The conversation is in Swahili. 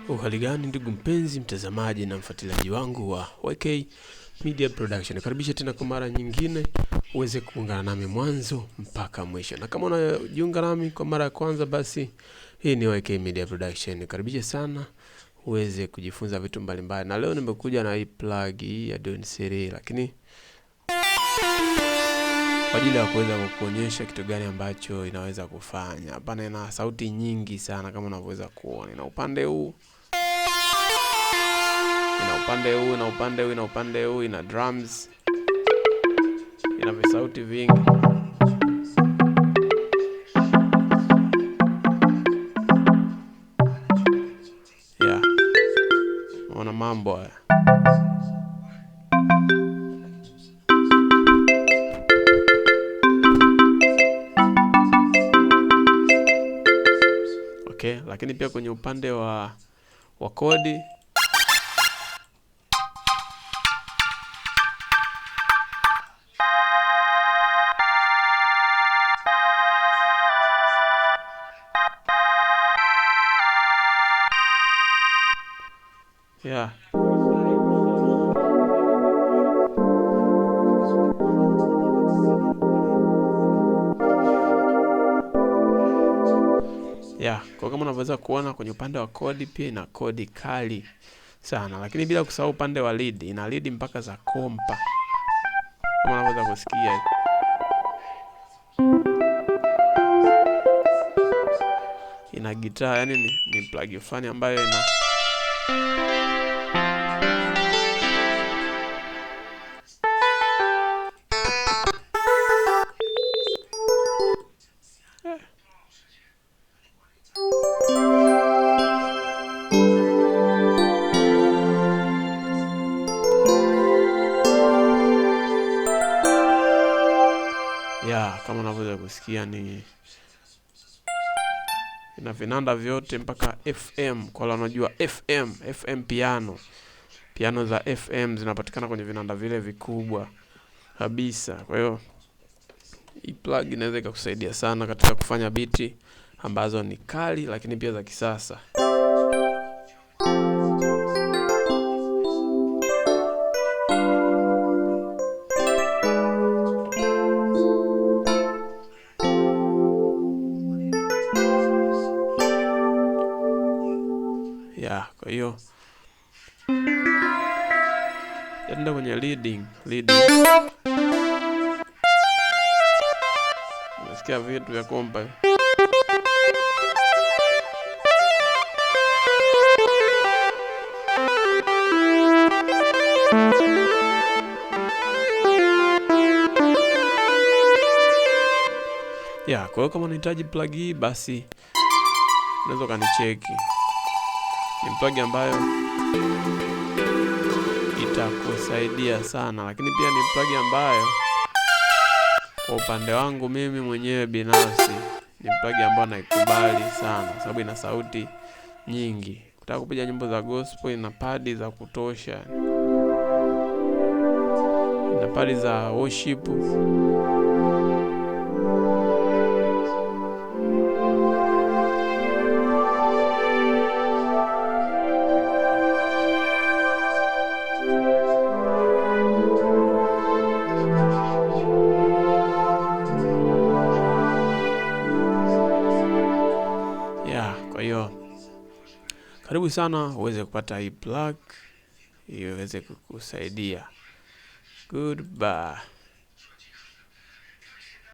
Uhali gani ndugu mpenzi mtazamaji na mfuatiliaji wangu wa YK Media Production. Karibisha tena kwa mara nyingine uweze kuungana nami mwanzo mpaka mwisho. Na kama unajiunga nami kwa mara ya kwanza, basi hii ni YK Media Production. Karibisha sana uweze kujifunza vitu mbalimbali. Na leo nimekuja na hii plug ya Donseri, lakini kwa ajili ya kuweza kukuonyesha kitu gani ambacho inaweza kufanya. Hapana, ina sauti nyingi sana kama unavyoweza kuona. Ina upande huu, ina upande huu, ina drums, ina visauti vingi. Yeah. Unaona mambo haya. Okay, lakini pia kwenye upande wa kodi yeah. Yeah, kwa kama unaweza kuona kwenye upande wa kodi pia ina kodi kali sana, lakini bila kusahau upande wa lead, ina lead mpaka za kompa. Kama unaweza kusikia ina gitaa, yani ni plug fulani ambayo ina kama unaweza kusikia ni ina vinanda vyote mpaka FM. Kwa wale wanajua FM piano za FM zinapatikana kwenye vinanda vile vikubwa kabisa. Kwa hiyo hii plug inaweza kukusaidia sana katika kufanya biti ambazo ni kali lakini pia za kisasa. Kwa hiyo nenda kwenye leading. Unasikia vitu vya kompa. Kwa hiyo kama unahitaji plug hii, basi unaweza kanicheki. Ni plug ambayo itakusaidia sana, lakini pia ni plug ambayo kwa upande wangu mimi mwenyewe binafsi ni plug ambayo naikubali sana, sababu ina sauti nyingi. Ukitaka kupiga nyimbo za gospel, ina padi za kutosha, ina padi za worship. Kwa hiyo karibu sana uweze kupata hii plug iweze kukusaidia. Goodbye.